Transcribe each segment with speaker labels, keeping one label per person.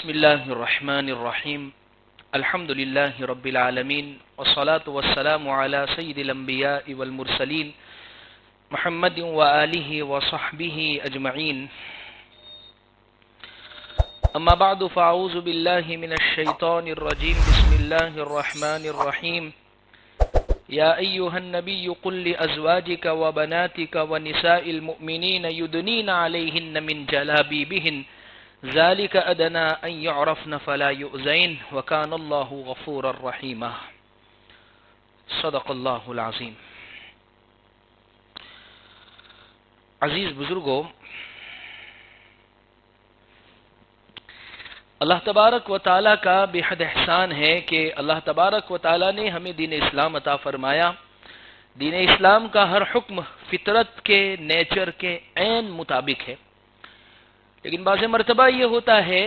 Speaker 1: بسم الله الرحمن الرحيم الحمد لله رب العالمين والصلاة والسلام على سيد الأنبياء والمرسلين محمد وآله وصحبه أجمعين أما بعد فأعوذ بالله من الشيطان الرجيم بسم الله الرحمن الرحيم يا أيها النبي قل لأزواجك وبناتك ونساء المؤمنين يدنين عليهن من جلابيبهن ذلك أدنى أن يعرفن فلا يؤذين وكان الله غفورا رحيما صدق اللہ العظیم۔ عزیز بزرگوں، اللہ تبارک و تعالیٰ کا بے حد احسان ہے کہ اللہ تبارک و تعالیٰ نے ہمیں دین اسلام عطا فرمایا۔ دین اسلام کا ہر حکم فطرت کے نیچر کے عین مطابق ہے، لیکن بعض مرتبہ یہ ہوتا ہے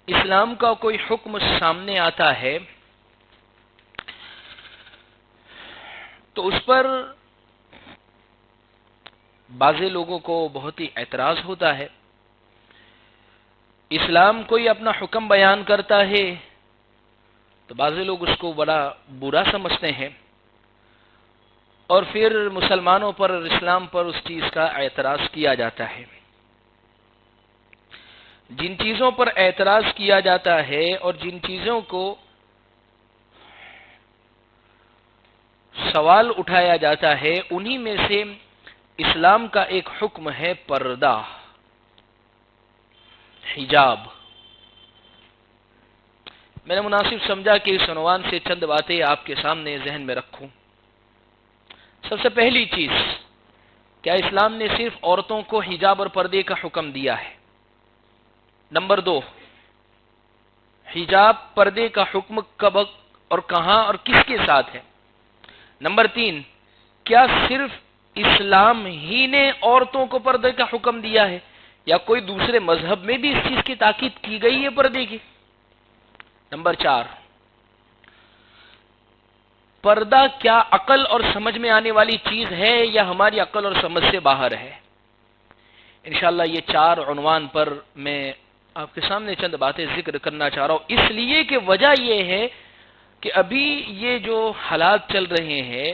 Speaker 1: اسلام کا کوئی حکم سامنے آتا ہے تو اس پر بعض لوگوں کو بہت ہی اعتراض ہوتا ہے۔ اسلام کوئی اپنا حکم بیان کرتا ہے تو بعض لوگ اس کو بڑا برا سمجھتے ہیں اور پھر مسلمانوں پر اور اسلام پر اس چیز کا اعتراض کیا جاتا ہے۔ جن چیزوں پر اعتراض کیا جاتا ہے اور جن چیزوں کو سوال اٹھایا جاتا ہے انہی میں سے اسلام کا ایک حکم ہے پردہ، حجاب۔ میں نے مناسب سمجھا کہ اس عنوان سے چند باتیں آپ کے سامنے ذہن میں رکھوں۔ سب سے پہلی چیز، کیا اسلام نے صرف عورتوں کو حجاب اور پردے کا حکم دیا ہے؟ نمبر 2، حجاب پردے کا حکم کب اور کہاں اور کس کے ساتھ ہے؟ نمبر 3، کیا صرف اسلام ہی نے عورتوں کو پردے کا حکم دیا ہے یا کوئی دوسرے مذہب میں بھی اس چیز کی تاکید کی گئی ہے پردے کی؟ نمبر 4، پردہ کیا عقل اور سمجھ میں آنے والی چیز ہے یا ہماری عقل اور سمجھ سے باہر ہے؟ انشاءاللہ یہ 4 عنوان پر میں آپ کے سامنے چند باتیں ذکر کرنا چاہ رہا ہوں، اس لیے کہ وجہ یہ ہے کہ ابھی یہ جو حالات چل رہے ہیں،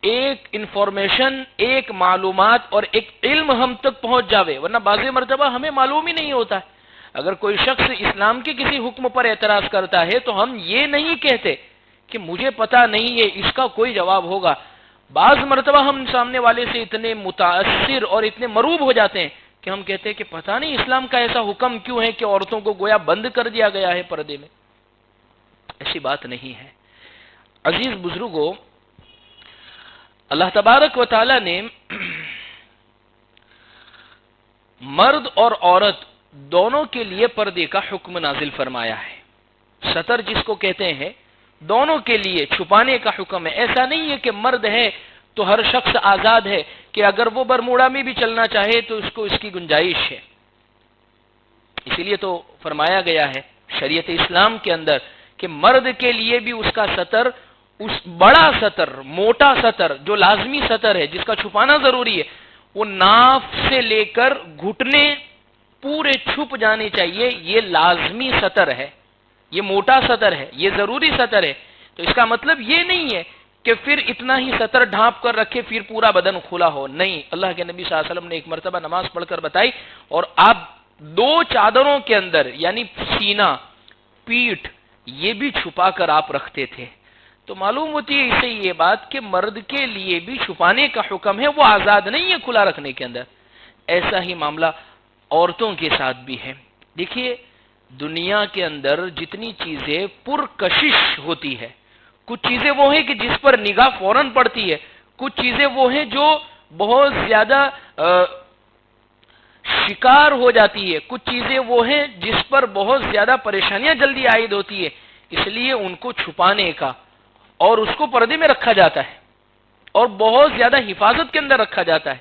Speaker 1: ایک انفارمیشن، ایک معلومات اور ایک علم ہم تک پہنچ جاوے، ورنہ بعض مرتبہ ہمیں معلوم ہی نہیں ہوتا ہے۔ اگر کوئی شخص اسلام کے کسی حکم پر اعتراض کرتا ہے تو ہم یہ نہیں کہتے کہ مجھے پتا نہیں ہے، اس کا کوئی جواب ہوگا۔ بعض مرتبہ ہم سامنے والے سے اتنے متاثر اور اتنے مروب ہو جاتے ہیں کہ ہم کہتے ہیں کہ پتہ نہیں اسلام کا ایسا حکم کیوں ہے کہ عورتوں کو گویا بند کر دیا گیا ہے پردے میں۔ ایسی بات نہیں ہے۔ عزیز بزرگوں، اللہ تبارک و تعالی نے مرد اور عورت دونوں کے لیے پردے کا حکم نازل فرمایا ہے۔ ستر جس کو کہتے ہیں، دونوں کے لیے چھپانے کا حکم ہے۔ ایسا نہیں ہے کہ مرد ہے تو ہر شخص آزاد ہے کہ اگر وہ برموڈا میں بھی چلنا چاہے تو اس کو اس کی گنجائش ہے۔ اسی لیے تو فرمایا گیا ہے شریعت اسلام کے اندر کہ مرد کے لیے بھی اس کا ستر، اس بڑا ستر، موٹا ستر جو لازمی ستر ہے، جس کا چھپانا ضروری ہے، وہ ناف سے لے کر گھٹنے پورے چھپ جانے چاہیے۔ یہ لازمی ستر ہے، یہ موٹا ستر ہے، یہ ضروری ستر ہے۔ تو اس کا مطلب یہ نہیں ہے کہ پھر اتنا ہی ستر ڈھانپ کر رکھے پھر پورا بدن کھلا ہو، نہیں۔ اللہ کے نبی صلی اللہ علیہ وسلم نے ایک مرتبہ نماز پڑھ کر بتائی، اور آپ 2 چادروں کے اندر یعنی سینہ، پیٹھ، یہ بھی چھپا کر آپ رکھتے تھے۔ تو معلوم ہوتی ہے اس سے یہ بات کہ مرد کے لیے بھی چھپانے کا حکم ہے، وہ آزاد نہیں ہے کھلا رکھنے کے اندر۔ ایسا ہی معاملہ عورتوں کے ساتھ بھی ہے۔ دیکھیے، دنیا کے اندر جتنی چیزیں پرکشش ہوتی ہے، کچھ چیزیں وہ ہیں کہ جس پر نگاہ فوراً پڑتی ہے، کچھ چیزیں وہ ہیں جو بہت زیادہ شکار ہو جاتی ہے، کچھ چیزیں وہ ہیں جس پر بہت زیادہ پریشانیاں جلدی عائد ہوتی ہے، اس لیے ان کو چھپانے کا اور اس کو پردے میں رکھا جاتا ہے اور بہت زیادہ حفاظت کے اندر رکھا جاتا ہے۔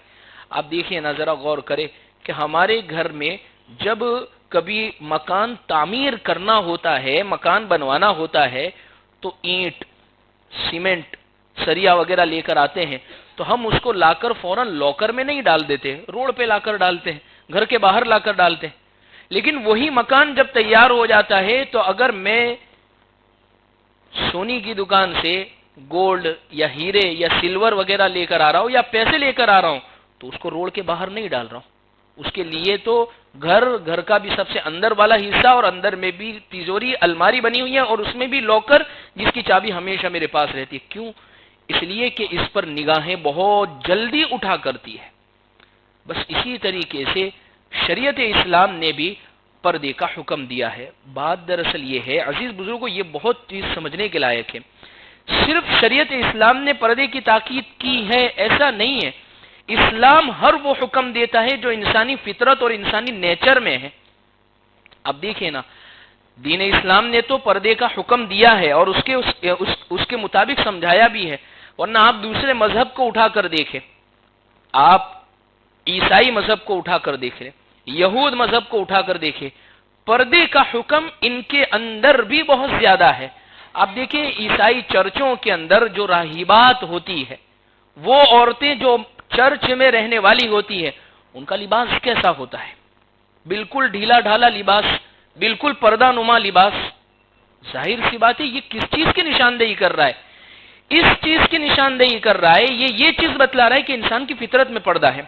Speaker 1: آپ دیکھیں نا، ذرا غور کریں کہ ہمارے گھر میں جب کبھی مکان تعمیر کرنا ہوتا ہے، مکان بنوانا ہوتا ہے، تو اینٹ، سیمنٹ، سریا وغیرہ لے کر آتے ہیں تو ہم اس کو لا کر فوراً لاکر میں نہیں ڈال دیتے، روڈ پہ لا کر ڈالتے ہیں، گھر کے باہر لا کر ڈالتے ہیں۔ لیکن وہی مکان جب تیار ہو جاتا ہے تو اگر میں سونی کی دکان سے گولڈ یا ہیرے یا سلور وغیرہ لے کر آ رہا ہوں یا پیسے لے کر آ رہا ہوں تو اس کو روڈ کے باہر نہیں ڈال رہا ہوں. اس کے لیے تو گھر کا بھی سب سے اندر والا حصہ اور اندر میں بھی تیجوری الماری بنی ہوئی ہے اور اس میں بھی لاکر جس کی چابی ہمیشہ میرے پاس رہتی ہے. کیوں؟ اس لیے کہ اس پر نگاہیں بہت جلدی اٹھا کرتی ہے. بس اسی طریقے سے شریعت اسلام نے بھی پردے کا حکم دیا ہے. بات دراصل یہ ہے عزیز بزرگوں، یہ بہت چیز سمجھنے کے لائق ہے. صرف شریعت اسلام نے پردے کی تاکید کی ہے ایسا نہیں ہے. اسلام ہر وہ حکم دیتا ہے جو انسانی فطرت اور انسانی نیچر میں ہے. اب دیکھیں نا، دین اسلام نے تو پردے کا حکم دیا ہے اور اس کے مطابق سمجھایا بھی ہے. ورنہ آپ دوسرے مذہب کو اٹھا کر دیکھیں، آپ عیسائی مذہب کو اٹھا کر دیکھیں، یہود مذہب کو اٹھا کر دیکھیں، پردے کا حکم ان کے اندر بھی بہت زیادہ ہے. آپ دیکھیں عیسائی چرچوں کے اندر جو راہبات ہوتی ہے، وہ عورتیں جو چرچ میں رہنے والی ہوتی ہے، ان کا لباس کیسا ہوتا ہے؟ بالکل ڈھیلا ڈھالا لباس، بالکل پردہ نما لباس. ظاہر سی بات ہے یہ کس چیز کی نشاندہی کر رہا ہے؟ اس چیز کی نشاندہی کر رہا ہے، یہ چیز بتلا رہا ہے کہ انسان کی فطرت میں پردہ ہے.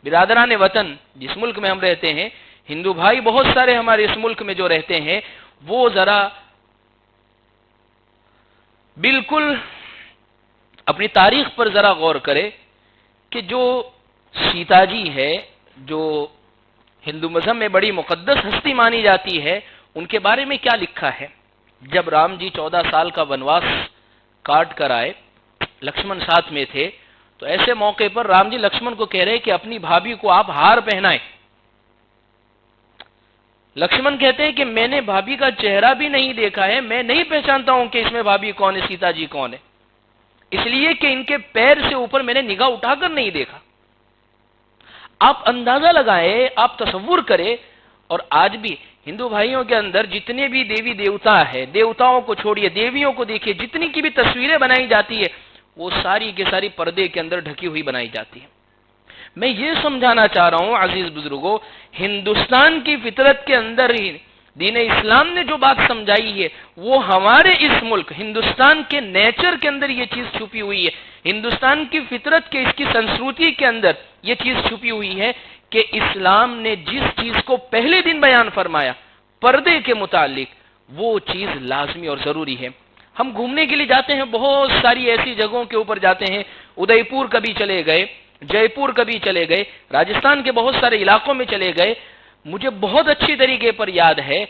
Speaker 1: برادران وطن، جس ملک میں ہم رہتے ہیں، ہندو بھائی بہت سارے ہمارے اس ملک میں جو رہتے ہیں، وہ ذرا بالکل اپنی تاریخ پر ذرا غور کرے کہ جو سیتا جی ہے، جو ہندو مذہب میں بڑی مقدس ہستی مانی جاتی ہے، ان کے بارے میں کیا لکھا ہے. جب رام جی 14 سال کا ونواس کاٹ کر آئے، لکشمن ساتھ میں تھے، تو ایسے موقع پر رام جی لکشمن کو کہہ رہے کہ اپنی بھابھی کو آپ ہار پہنائیں. لکشمن کہتے ہیں کہ میں نے بھابھی کا چہرہ بھی نہیں دیکھا ہے، میں نہیں پہچانتا ہوں کہ اس میں بھابھی کون ہے، سیتا جی کون ہے، اس لیے کہ ان کے پیر سے اوپر میں نے نگاہ اٹھا کر نہیں دیکھا. آپ اندازہ لگائیں، آپ تصور کریں. اور آج بھی ہندو بھائیوں کے اندر جتنے بھی دیوی دیوتا ہے، دیوتاؤں کو چھوڑیے، دیویوں کو دیکھیے، جتنی کی بھی تصویریں بنائی جاتی ہے وہ ساری کے ساری پردے کے اندر ڈھکی ہوئی بنائی جاتی ہے. میں یہ سمجھانا چاہ رہا ہوں عزیز بزرگوں، ہندوستان کی فطرت کے اندر ہی دین اسلام نے جو بات سمجھائی ہے وہ ہمارے اس ملک ہندوستان کے نیچر کے اندر یہ چیز چھپی ہوئی ہے. ہندوستان کی فطرت کے، اس کی سنسکرتی کے اندر یہ چیز چھپی ہوئی ہے کہ اسلام نے جس چیز کو پہلے دن بیان فرمایا پردے کے متعلق، وہ چیز لازمی اور ضروری ہے. ہم گھومنے کے لیے جاتے ہیں، بہت ساری ایسی جگہوں کے اوپر جاتے ہیں. ادے پور کبھی چلے گئے، جے پور کبھی چلے گئے، راجستھان کے بہت سارے علاقوں میں چلے گئے. مجھے بہت اچھی طریقے پر یاد ہے،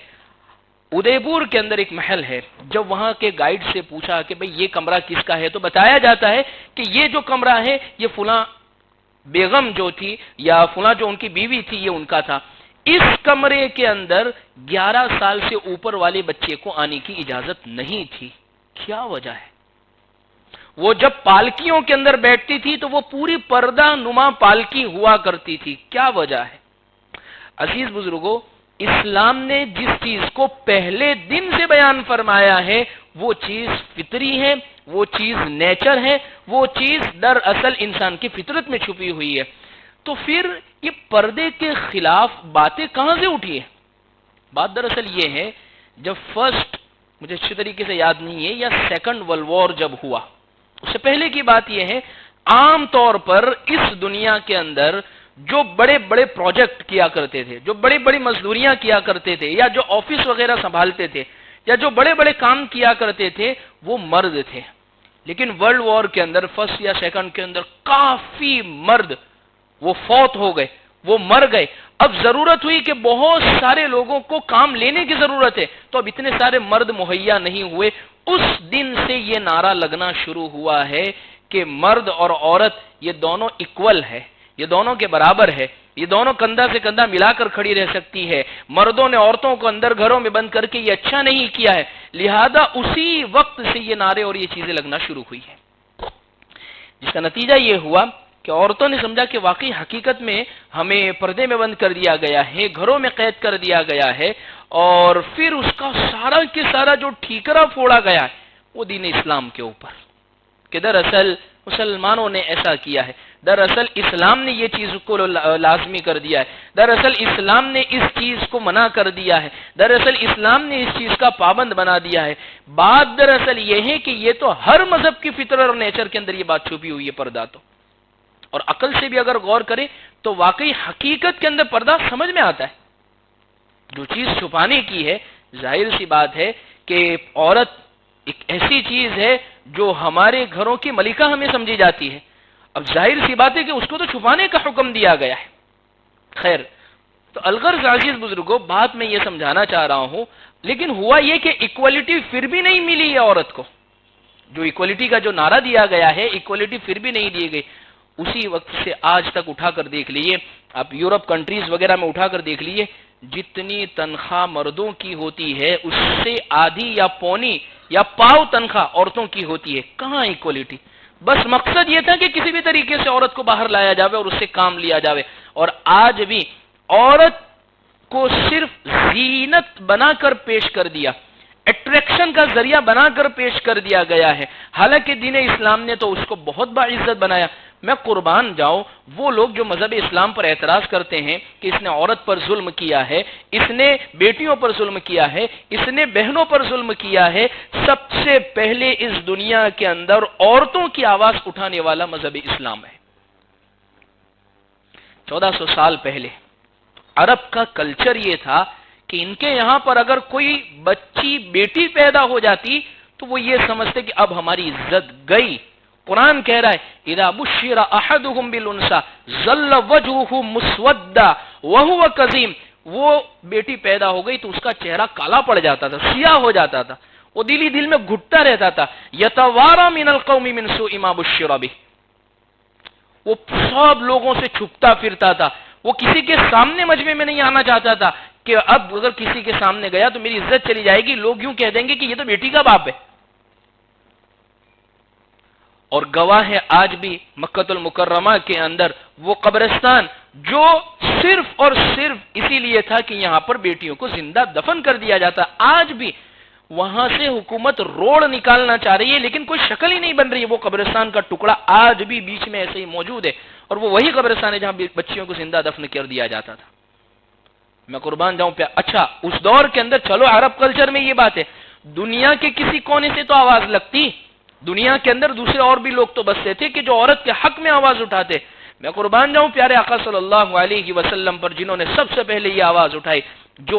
Speaker 1: ادے پور کے اندر ایک محل ہے. جب وہاں کے گائیڈ سے پوچھا کہ بھئی یہ کمرہ کس کا ہے، تو بتایا جاتا ہے کہ یہ جو کمرہ ہے یہ فلاں بیگم جو تھی یا فلاں جو ان کی بیوی تھی یہ ان کا تھا. اس کمرے کے اندر 11 سال سے اوپر والے بچے کو آنے کی اجازت نہیں تھی. کیا وجہ ہے؟ وہ جب پالکیوں کے اندر بیٹھتی تھی تو وہ پوری پردہ نما پالکی ہوا کرتی تھی. کیا وجہ ہے؟ عزیز بزرگوں، اسلام نے جس چیز کو پہلے دن سے بیان فرمایا ہے وہ چیز فطری ہے، وہ چیز نیچر ہے، وہ چیز دراصل انسان کی فطرت میں چھپی ہوئی ہے. تو پھر یہ پردے کے خلاف باتیں کہاں سے اٹھی ہے؟ بات دراصل یہ ہے، جب فرسٹ، مجھے اچھی طریقے سے یاد نہیں ہے، یا سیکنڈ ورلڈ وار جب ہوا، اس سے پہلے کی بات یہ ہے، عام طور پر اس دنیا کے اندر جو بڑے بڑے پروجیکٹ کیا کرتے تھے، جو بڑی بڑی مزدوریاں کیا کرتے تھے، یا جو آفس وغیرہ سنبھالتے تھے، یا جو بڑے بڑے کام کیا کرتے تھے، وہ مرد تھے. لیکن ورلڈ وار کے اندر، فرسٹ یا سیکنڈ کے اندر، کافی مرد وہ فوت ہو گئے، وہ مر گئے. اب ضرورت ہوئی کہ بہت سارے لوگوں کو کام لینے کی ضرورت ہے، تو اب اتنے سارے مرد مہیا نہیں ہوئے. اس دن سے یہ نعرہ لگنا شروع ہوا ہے کہ مرد اور عورت یہ دونوں ایکول ہے، یہ دونوں کے برابر ہے، یہ دونوں کندھا سے کندھا ملا کر کھڑی رہ سکتی ہے. مردوں نے عورتوں کو اندر گھروں میں بند کر کے یہ اچھا نہیں کیا ہے. لہذا اسی وقت سے یہ نعرے اور یہ چیزیں لگنا شروع ہوئی ہیں، جس کا نتیجہ یہ ہوا کہ عورتوں نے سمجھا کہ واقعی حقیقت میں ہمیں پردے میں بند کر دیا گیا ہے، گھروں میں قید کر دیا گیا ہے. اور پھر اس کا سارا کے سارا جو ٹھیکرا پھوڑا گیا ہے وہ دین اسلام کے اوپر، کہ دراصل مسلمانوں نے ایسا کیا ہے. دراصل اسلام نے یہ چیز کو لازمی کر دیا ہے، دراصل اسلام نے اس چیز کو منع کر دیا ہے، دراصل اسلام نے اس چیز کا پابند بنا دیا ہے۔ بات دراصل یہ ہے کہ یہ تو ہر مذہب کی فطرت اور نیچر کے اندر یہ بات چھپی ہوئی ہے پردہ تو، اور عقل سے بھی اگر غور کریں تو واقعی حقیقت کے اندر پردہ سمجھ میں آتا ہے۔ جو چیز چھپانے کی ہے، ظاہر سی بات ہے کہ عورت ایک ایسی چیز ہے جو ہمارے گھروں کی ملکہ ہمیں سمجھی جاتی ہے، اب ظاہر سی بات ہے کہ اس کو تو چھپانے کا حکم دیا گیا ہے۔ خیر، تو الغرض عزیز بزرگوں، بات میں یہ سمجھانا چاہ رہا ہوں، لیکن ہوا یہ کہ ایکوالٹی پھر بھی نہیں ملی ہے عورت کو، جو ایکوالٹی کا جو نعرہ دیا گیا ہے، ایکوالٹی پھر بھی نہیں دی گئی۔ اسی وقت سے آج تک اٹھا کر دیکھ لیجئے، آپ یورپ کنٹریز وغیرہ میں اٹھا کر دیکھ لیجئے، جتنی تنخواہ مردوں کی ہوتی ہے اس سے آدھی یا پونی یا پاؤ تنخواہ عورتوں کی ہوتی ہے۔ کہاں ایکوالٹی؟ بس مقصد یہ تھا کہ کسی بھی طریقے سے عورت کو باہر لایا جاوے اور اس سے کام لیا جاوے، اور آج بھی عورت کو صرف زینت بنا کر پیش کر دیا، اٹریکشن کا ذریعہ بنا کر پیش کر دیا گیا ہے، حالانکہ دین اسلام نے تو اس کو بہت باعزت بنایا۔ میں قربان جاؤں، وہ لوگ جو مذہب اسلام پر اعتراض کرتے ہیں کہ اس نے عورت پر ظلم کیا ہے، اس نے بیٹیوں پر ظلم کیا ہے، اس نے بہنوں پر ظلم کیا ہے، سب سے پہلے اس دنیا کے اندر عورتوں کی آواز اٹھانے والا مذہب اسلام ہے۔ 1400 سال پہلے عرب کا کلچر یہ تھا کہ ان کے یہاں پر اگر کوئی بچی بیٹی پیدا ہو جاتی تو وہ یہ سمجھتے کہ اب ہماری عزت گئی۔ قرآن کہہ رہا ہے اذا بشر احدهم بالانثى ظل وجهه مسودا وهو كظيم، وہ بیٹی پیدا ہو گئی تو اس کا چہرہ کالا پڑ جاتا تھا، سیاہ ہو جاتا تھا، وہ دل میں گھٹتا رہتا تھا۔ یتوارى من القوم من سوء ما بشر به، وہ سب لوگوں سے چھپتا پھرتا تھا، وہ کسی کے سامنے مجمع میں نہیں آنا چاہتا تھا کہ اب اگر کسی کے سامنے گیا تو میری عزت چلی جائے گی، لوگ یوں کہہ دیں گے کہ یہ تو بیٹی کا باپ ہے۔ اور گواہ ہے آج بھی مکہ المکرمہ کے اندر وہ قبرستان جو صرف اور صرف اسی لیے تھا کہ یہاں پر بیٹیوں کو زندہ دفن کر دیا جاتا، آج بھی وہاں سے حکومت روڈ نکالنا چاہ رہی ہے لیکن کوئی شکل ہی نہیں بن رہی ہے۔ وہ قبرستان کا ٹکڑا آج بھی بیچ میں ایسے ہی موجود ہے، اور وہ وہی قبرستان ہے جہاں بچیوں کو زندہ دفن کر دیا جاتا تھا۔ میں قربان جاؤں پہ، اچھا اس دور کے اندر چلو عرب کلچر میں یہ بات ہے، دنیا کے کسی کونے سے تو آواز لگتی، دنیا کے اندر دوسرے اور بھی لوگ تو بستے تھے کہ جو عورت کے حق میں آواز اٹھاتے۔ میں قربان جاؤں پیارے آقا صلی اللہ علیہ وسلم پر، جنہوں نے سب سے پہلے یہ آواز اٹھائی، جو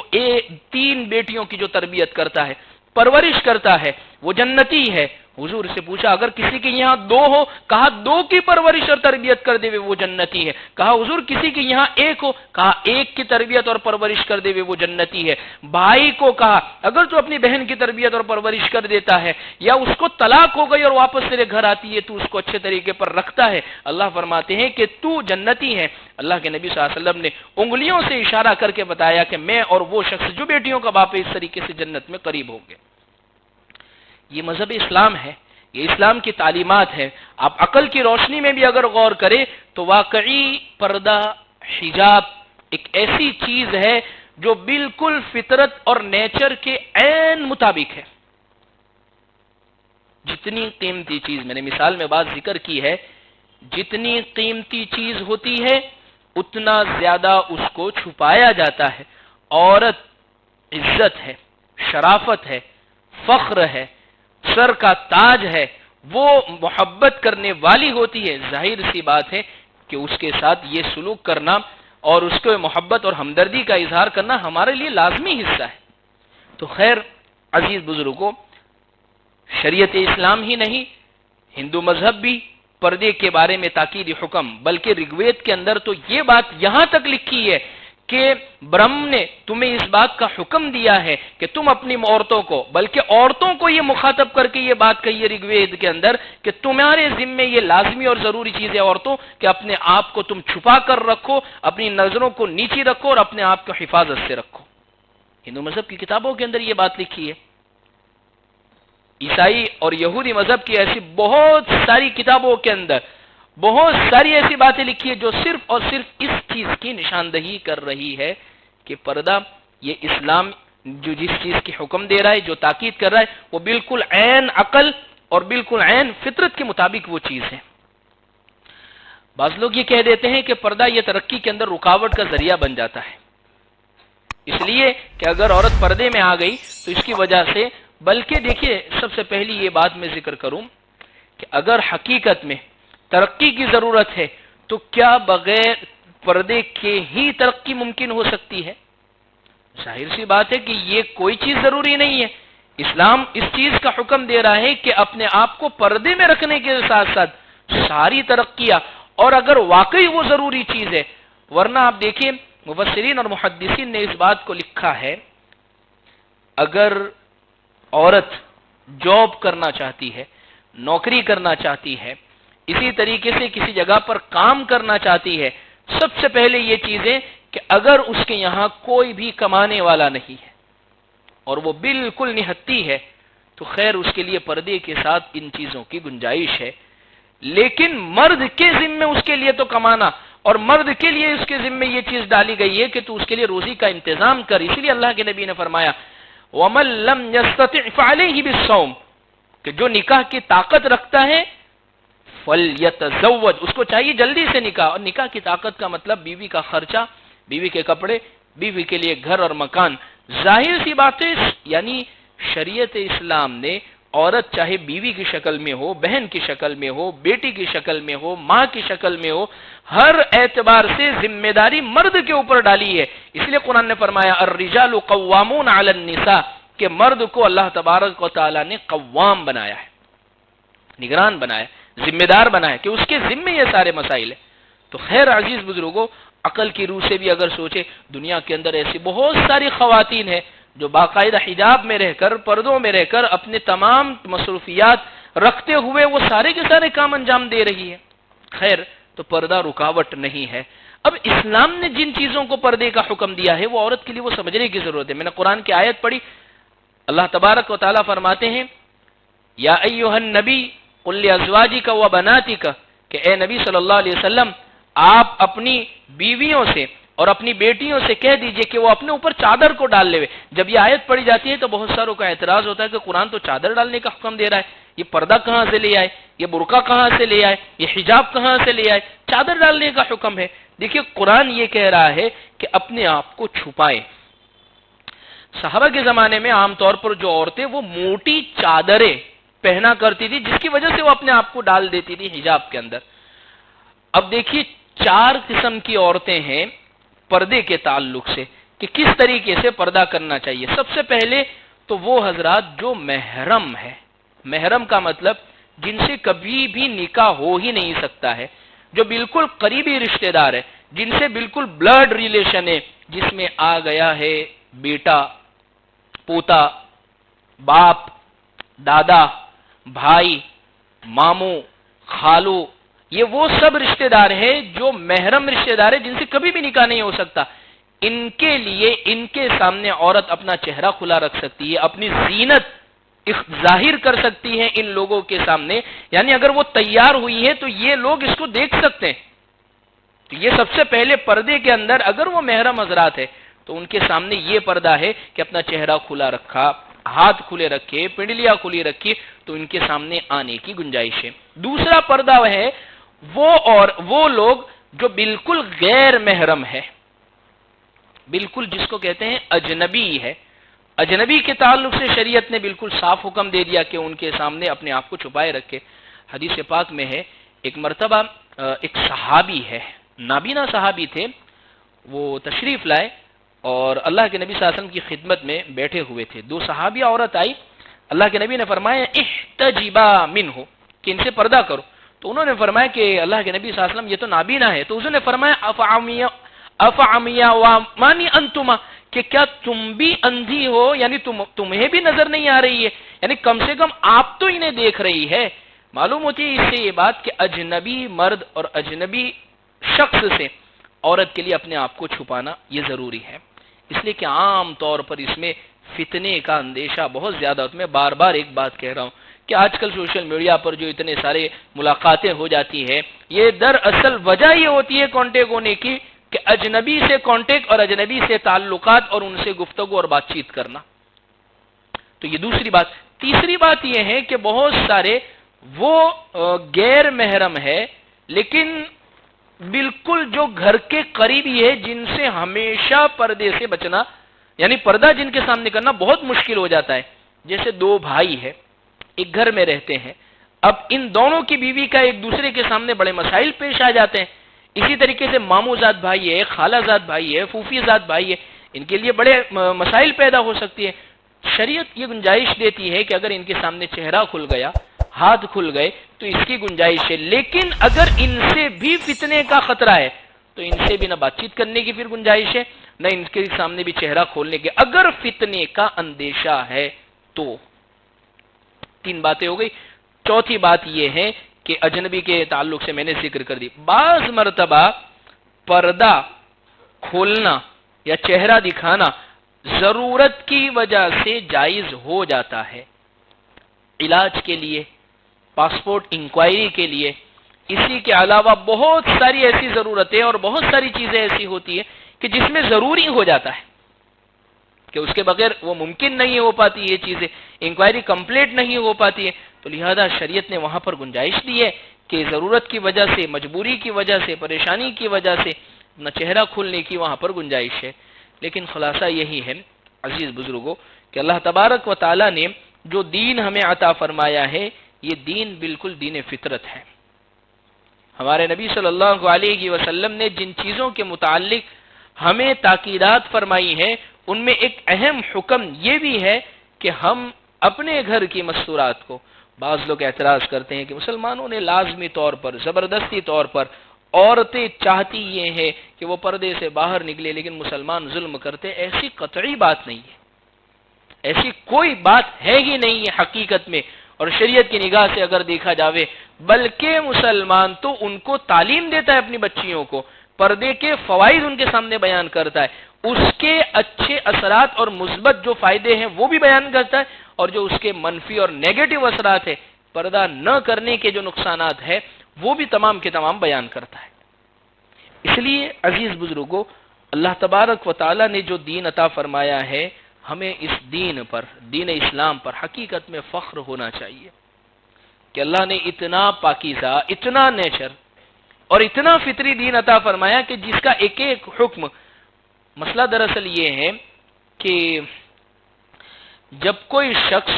Speaker 1: 3 بیٹیوں کی جو تربیت کرتا ہے، پرورش کرتا ہے، وہ جنتی ہے۔ حضور سے پوچھا اگر کسی کے یہاں 2 ہو، کہا 2 کی پرورش اور تربیت کر دے وہ جنتی ہے۔ کہا حضور کسی کے یہاں 1 ہو، کہا 1 کی تربیت اور پرورش کر دے وہ جنتی ہے۔ بھائی کو کہا اگر تو اپنی بہن کی تربیت اور پرورش کر دیتا ہے یا اس کو طلاق ہو گئی اور واپس تیرے گھر آتی ہے تو اس کو اچھے طریقے پر رکھتا ہے، اللہ فرماتے ہیں کہ تو جنتی ہے۔ اللہ کے نبی صلی اللہ علیہ وسلم نے انگلیوں سے اشارہ کر کے بتایا کہ میں اور وہ شخص جو بیٹیوں کا باپ ہے اس طریقے سے جنت میں قریب ہوں گے۔ یہ مذہب اسلام ہے، یہ اسلام کی تعلیمات ہے۔ آپ عقل کی روشنی میں بھی اگر غور کریں تو واقعی پردہ، حجاب ایک ایسی چیز ہے جو بالکل فطرت اور نیچر کے عین مطابق ہے۔ جتنی قیمتی چیز، میں نے مثال میں بات ذکر کی ہے، جتنی قیمتی چیز ہوتی ہے اتنا زیادہ اس کو چھپایا جاتا ہے۔ عورت عزت ہے، شرافت ہے، فخر ہے، سر کا تاج ہے، وہ محبت کرنے والی ہوتی ہے۔ ظاہر سی بات ہے کہ اس کے ساتھ یہ سلوک کرنا اور اس کو محبت اور ہمدردی کا اظہار کرنا ہمارے لیے لازمی حصہ ہے۔ تو خیر عزیز بزرگوں، شریعت اسلام ہی نہیں، ہندو مذہب بھی پردے کے بارے میں تاکیدی حکم، بلکہ رگوید کے اندر تو یہ بات یہاں تک لکھی ہے کہ برہم نے تمہیں اس بات کا حکم دیا ہے کہ تم اپنی عورتوں کو، بلکہ عورتوں کو یہ مخاطب کر کے یہ بات کہی ہے رگوید کے اندر کہ تمہارے ذمے یہ لازمی اور ضروری چیز ہے عورتوں کہ اپنے آپ کو تم چھپا کر رکھو، اپنی نظروں کو نیچی رکھو اور اپنے آپ کو حفاظت سے رکھو۔ ہندو مذہب کی کتابوں کے اندر یہ بات لکھی ہے۔ عیسائی اور یہودی مذہب کی ایسی بہت ساری کتابوں کے اندر بہت ساری ایسی باتیں لکھی ہے جو صرف اور صرف اس چیز کی نشاندہی کر رہی ہے کہ پردہ، یہ اسلام جو جس چیز کی حکم دے رہا ہے، جو تاکید کر رہا ہے، وہ بالکل عین عقل اور بالکل عین فطرت کے مطابق وہ چیز ہے۔ بعض لوگ یہ کہہ دیتے ہیں کہ پردہ یہ ترقی کے اندر رکاوٹ کا ذریعہ بن جاتا ہے، اس لیے کہ اگر عورت پردے میں آ گئی تو اس کی وجہ سے، بلکہ دیکھیے سب سے پہلی یہ بات میں ذکر کروں کہ اگر حقیقت میں ترقی کی ضرورت ہے تو کیا بغیر پردے کے ہی ترقی ممکن ہو سکتی ہے؟ ظاہر سی بات ہے کہ یہ کوئی چیز ضروری نہیں ہے۔ اسلام اس چیز کا حکم دے رہا ہے کہ اپنے آپ کو پردے میں رکھنے کے ساتھ ساتھ ساری ترقیاں، اور اگر واقعی وہ ضروری چیز ہے، ورنہ آپ دیکھیں مفسرین اور محدثین نے اس بات کو لکھا ہے، اگر عورت جاب کرنا چاہتی ہے، نوکری کرنا چاہتی ہے، اسی طریقے سے کسی جگہ پر کام کرنا چاہتی ہے، سب سے پہلے یہ چیزیں کہ اگر اس کے یہاں کوئی بھی کمانے والا نہیں ہے اور وہ بالکل نہتی ہے تو خیر اس کے لیے پردے کے ساتھ ان چیزوں کی گنجائش ہے، لیکن مرد کے ذمے اس کے لیے تو کمانا، اور مرد کے لیے اس کے ذمے یہ چیز ڈالی گئی ہے کہ تو اس کے لیے روزی کا انتظام کر۔ اسی لیے اللہ کے نبی نے فرمایا وَمَن لَّمْ يَسْتَطِعْ فَعَلَيْهِ بِالصَّوْمِ، کہ جو نکاح کی طاقت رکھتا ہے فَلْيَتَزَوَّجْ، اس کو چاہیے جلدی سے نکاح، اور نکاح کی طاقت کا مطلب بیوی کا خرچہ، بیوی کے کپڑے، بیوی کے لیے گھر اور مکان۔ ظاہر سی بات ہے، یعنی شریعت اسلام نے عورت چاہے بیوی کی شکل میں ہو، بہن کی شکل میں ہو، بیٹی کی شکل میں ہو، ماں کی شکل میں ہو، ہر اعتبار سے ذمہ داری مرد کے اوپر ڈالی ہے۔ اس لیے قرآن نے فرمایا الرجال قوامون علی النساء، کہ مرد کو اللہ تبارک و تعالی نے قوام بنایا ہے، نگران بنایا، ذمہ دار بنایا کہ اس کے ذمے یہ سارے مسائل ہیں۔ تو خیر عزیز بزرگوں، عقل کی روح سے بھی اگر سوچے، دنیا کے اندر ایسی بہت ساری خواتین ہیں جو باقاعدہ حجاب میں رہ کر، پردوں میں رہ کر اپنے تمام مصروفیات رکھتے ہوئے وہ سارے کے سارے کام انجام دے رہی ہے۔ خیر، تو پردہ رکاوٹ نہیں ہے۔ اب اسلام نے جن چیزوں کو پردے کا حکم دیا ہے وہ عورت کے لیے وہ سمجھنے کی ضرورت ہے۔ میں نے قرآن کی آیت پڑھی، اللہ تبارک و تعالیٰ فرماتے ہیں یا ایھا النبی قل لازواجک و بناتک، کہ اے نبی صلی اللہ علیہ وسلم آپ اپنی بیویوں سے اور اپنی بیٹیوں سے کہہ دیجئے کہ وہ اپنے اوپر چادر کو ڈال لے۔ جب یہ آیت پڑھی جاتی ہے تو بہت ساروں کا اعتراض ہوتا ہے کہ قرآن تو چادر ڈالنے کا حکم دے رہا ہے، یہ پردہ کہاں سے لے آئے، یہ برقع کہاں سے لے آئے، یہ حجاب کہاں سے لے آئے، چادر ڈالنے کا حکم ہے۔ دیکھیے قرآن یہ کہہ رہا ہے کہ اپنے آپ کو چھپائے۔ صحابہ کے زمانے میں عام طور پر جو عورتیں وہ موٹی چادریں پہنا کرتی تھی، جس کی وجہ سے وہ اپنے آپ کو ڈال دیتی تھی حجاب کے اندر۔ اب دیکھیے 4 قسم کی عورتیں ہیں پردے کے تعلق سے کہ کس طریقے سے پردہ کرنا چاہیے۔ سب سے پہلے تو وہ حضرات جو محرم ہے، محرم کا مطلب جن سے کبھی بھی نکاح ہو ہی نہیں سکتا ہے، جو بالکل قریبی رشتہ دار ہے، جن سے بالکل بلڈ ریلیشن ہے، جس میں آ گیا ہے بیٹا، پوتا، باپ، دادا، بھائی، ماموں، خالو، یہ وہ سب رشتہ دار ہیں جو محرم رشتہ دار ہیں، جن سے کبھی بھی نکاح نہیں ہو سکتا۔ ان کے لیے ان کے سامنے عورت اپنا چہرہ کھلا رکھ سکتی ہے، اپنی زینت ظاہر کر سکتی ہے ان لوگوں کے سامنے، یعنی اگر وہ تیار ہوئی ہے تو یہ لوگ اس کو دیکھ سکتے ہیں۔ تو یہ سب سے پہلے پردے کے اندر اگر وہ محرم حضرات ہے تو ان کے سامنے یہ پردہ ہے کہ اپنا چہرہ کھلا رکھا، ہاتھ کھلے رکھے، پنڈلیاں کھلی رکھی، تو ان کے سامنے آنے کی گنجائش ہے۔ دوسرا پردہ ہے وہ لوگ جو بالکل غیر محرم ہے، بالکل جس کو کہتے ہیں اجنبی ہے۔ اجنبی کے تعلق سے شریعت نے بالکل صاف حکم دے دیا کہ ان کے سامنے اپنے آپ کو چھپائے رکھے۔ حدیث پاک میں ہے ایک مرتبہ ایک صحابی ہے، نابینا صحابی تھے، وہ تشریف لائے اور اللہ کے نبی صلی اللہ علیہ وسلم کی خدمت میں بیٹھے ہوئے تھے۔ 2 صحابی عورت آئی، اللہ کے نبی نے فرمایا احتجبا منہ، کہ ان سے پردہ کرو۔ تو انہوں نے فرمایا کہ اللہ کے نبی صلی اللہ علیہ وسلم یہ تو نابینا ہے۔ تو اس نے فرمایا افعمیا ومانی انتما، کہ کیا تم بھی اندھی ہو، یعنی تمہیں بھی نظر نہیں آ رہی ہے، یعنی کم سے کم آپ تو انہیں دیکھ رہی ہے۔ معلوم ہوتی ہے اس سے یہ بات کہ اجنبی مرد اور اجنبی شخص سے عورت کے لیے اپنے آپ کو چھپانا یہ ضروری ہے، اس لیے کہ عام طور پر اس میں فتنے کا اندیشہ بہت زیادہ ہوتا ہے۔ میں بار بار ایک بات کہہ رہا ہوں کہ آج کل سوشل میڈیا پر جو اتنے سارے ملاقاتیں ہو جاتی ہے، یہ دراصل وجہ یہ ہوتی ہے کانٹیکٹ ہونے کی کہ اجنبی سے کانٹیکٹ اور اجنبی سے تعلقات اور ان سے گفتگو اور بات چیت کرنا۔ تو یہ دوسری بات۔ تیسری بات یہ ہے کہ بہت سارے وہ غیر محرم ہے لیکن بالکل جو گھر کے قریبی ہے جن سے ہمیشہ پردے سے بچنا، یعنی پردہ جن کے سامنے کرنا بہت مشکل ہو جاتا ہے. جیسے دو بھائی ہے، ایک گھر میں رہتے ہیں، اب ان دونوں کی بیوی کا ایک دوسرے کے سامنے بڑے مسائل پیش آ جاتے ہیں. اسی طریقے سے ماموں زاد بھائی ہے، خالہ زاد بھائی ہے، پھوپھی زاد بھائی ہے، ان کے لیے بڑے مسائل پیدا ہو سکتی ہے. شریعت یہ گنجائش دیتی ہے کہ اگر ان کے سامنے چہرہ کھل گیا، ہاتھ کھل گئے تو اس کی گنجائش ہے، لیکن اگر ان سے بھی فتنے کا خطرہ ہے تو ان سے بھی نہ بات چیت کرنے کی پھر گنجائش ہے، نہ ان کے سامنے بھی چہرہ کھولنے کے. اگر فتنے کا اندیشہ ہے تو. تین باتیں ہو گئی. چوتھی بات یہ ہے کہ اجنبی کے تعلق سے میں نے ذکر کر دی، بعض مرتبہ پردہ کھولنا یا چہرہ دکھانا ضرورت کی وجہ سے جائز ہو جاتا ہے، علاج کے لیے، پاسپورٹ انکوائری کے لیے. اسی کے علاوہ بہت ساری ایسی ضرورتیں اور بہت ساری چیزیں ایسی ہوتی ہیں کہ جس میں ضروری ہو جاتا ہے کہ اس کے بغیر وہ ممکن نہیں ہو پاتی، یہ چیزیں انکوائری کمپلیٹ نہیں ہو پاتی ہے. تو لہذا شریعت نے وہاں پر گنجائش دی ہے کہ ضرورت کی وجہ سے، مجبوری کی وجہ سے، پریشانی کی وجہ سے نہ چہرہ کھولنے کی وہاں پر گنجائش ہے. لیکن خلاصہ یہی ہے عزیز بزرگوں کہ اللہ تبارک و تعالی نے جو دین ہمیں عطا فرمایا ہے یہ دین بالکل دین فطرت ہے. ہمارے نبی صلی اللہ علیہ وسلم نے جن چیزوں کے متعلق ہمیں تاکیدات فرمائی ہیں ان میں ایک اہم حکم یہ بھی ہے کہ ہم اپنے گھر کی مستورات کو، بعض لوگ اعتراض کرتے ہیں کہ مسلمانوں نے لازمی طور پر، زبردستی طور پر، عورتیں چاہتی یہ ہے کہ وہ پردے سے باہر نکلے لیکن مسلمان ظلم کرتے. ایسی قطعی بات نہیں ہے، ایسی کوئی بات ہے ہی نہیں ہے حقیقت میں. اور شریعت کی نگاہ سے اگر دیکھا جاوے، بلکہ مسلمان تو ان کو تعلیم دیتا ہے اپنی بچیوں کو، پردے کے فوائد ان کے سامنے بیان کرتا ہے، اس کے اچھے اثرات اور مثبت جو فائدے ہیں وہ بھی بیان کرتا ہے، اور جو اس کے منفی اور نیگیٹو اثرات ہیں، پردہ نہ کرنے کے جو نقصانات ہیں وہ بھی تمام کے تمام بیان کرتا ہے. اس لیے عزیز بزرگوں، اللہ تبارک و تعالی نے جو دین عطا فرمایا ہے، ہمیں اس دین پر، دین اسلام پر حقیقت میں فخر ہونا چاہیے کہ اللہ نے اتنا پاکیزہ، اتنا نیچر اور اتنا فطری دین عطا فرمایا کہ جس کا ایک ایک حکم. مسئلہ دراصل یہ ہے کہ جب کوئی شخص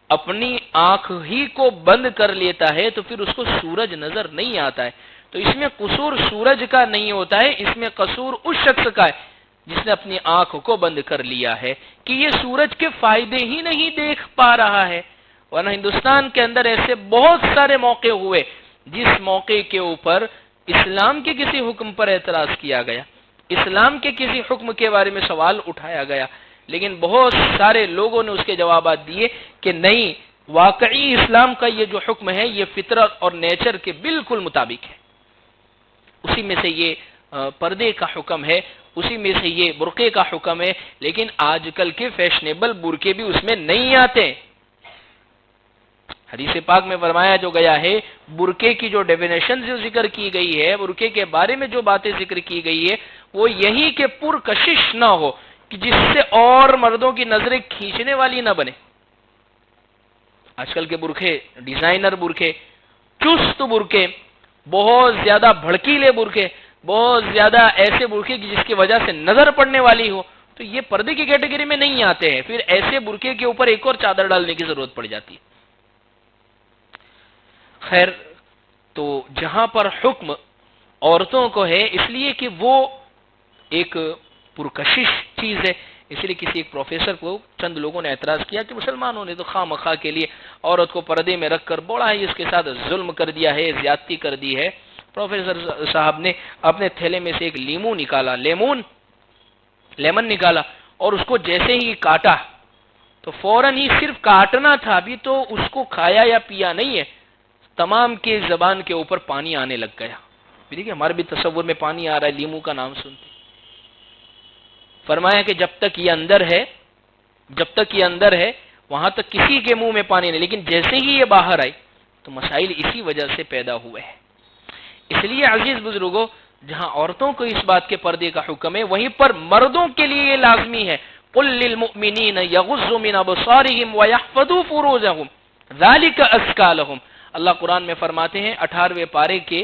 Speaker 1: اپنی آنکھ ہی کو بند کر لیتا ہے تو پھر اس کو سورج نظر نہیں آتا ہے. تو اس میں قصور سورج کا نہیں ہوتا ہے، اس میں قصور اس شخص کا ہے جس نے اپنی آنکھ کو بند کر لیا ہے کہ یہ سورج کے فائدے ہی نہیں دیکھ پا رہا ہے. ورنہ ہندوستان کے اندر ایسے بہت سارے موقع ہوئے جس موقع کے اوپر اسلام کے کسی حکم پر اعتراض کیا گیا، اسلام کے کسی حکم کے بارے میں سوال اٹھایا گیا، لیکن بہت سارے لوگوں نے اس کے جوابات دیے کہ نہیں، واقعی اسلام کا یہ جو حکم ہے یہ فطرت اور نیچر کے بالکل مطابق ہے. اسی میں سے یہ پردے کا حکم ہے، اسی میں سے یہ برقعے کا حکم ہے، لیکن آج کل کے فیشنیبل برقعے بھی اس میں نہیں آتے. حدیث پاک میں فرمایا جو گیا ہے، برقعے کی جو ڈیفینیشن جو ذکر کی گئی ہے، برقعے کے بارے میں جو باتیں ذکر کی گئی ہے وہ یہی کہ پرکشش نہ ہو، کہ جس سے اور مردوں کی نظریں کھینچنے والی نہ بنے. آج کل کے برقعے، ڈیزائنر برقعے، چست برقعے، بہت زیادہ بھڑکیلے برقعے، بہت زیادہ ایسے برقعے جس کی وجہ سے نظر پڑنے والی ہو، تو یہ پردے کی کیٹیگری میں نہیں آتے ہیں. پھر ایسے برقعے کے اوپر ایک اور چادر ڈالنے کی ضرورت پڑ جاتی ہے. خیر، تو جہاں پر حکم عورتوں کو ہے اس لیے کہ وہ ایک پرکشش چیز ہے، اس لیے کسی ایک پروفیسر کو چند لوگوں نے اعتراض کیا کہ مسلمانوں نے تو خواہ مخواہ کے لیے عورت کو پردے میں رکھ کر بڑا ہی اس کے ساتھ ظلم کر دیا ہے، زیادتی کر دی ہے. پروفیسر صاحب نے اپنے تھیلے میں سے ایک لیمن نکالا اور اس کو جیسے ہی کاٹا تو فوراً ہی، صرف کاٹنا تھا، ابھی تو اس کو کھایا یا پیا نہیں ہے، تمام کے زبان کے اوپر پانی آنے لگ گیا. دیکھیے ہمارے بھی تصور میں پانی آ رہا ہے لیمو کا نام سنتے. فرمایا کہ جب تک یہ اندر ہے وہاں تک کسی کے منہ میں پانی نہیں، لیکن جیسے ہی یہ باہر آئی تو مسائل اسی وجہ سے پیدا ہوئے ہیں. اس لیے عزیز بزرگوں، جہاں عورتوں کو اس بات کے پردے کا حکم ہے، وہیں پر مردوں کے لیے یہ لازمی ہے. قل للمؤمنین یغضوا من ابصارهم ويحفظوا فروجهم ذلك ازکى لهم. اللہ قرآن میں فرماتے ہیں 18ویں پارے کے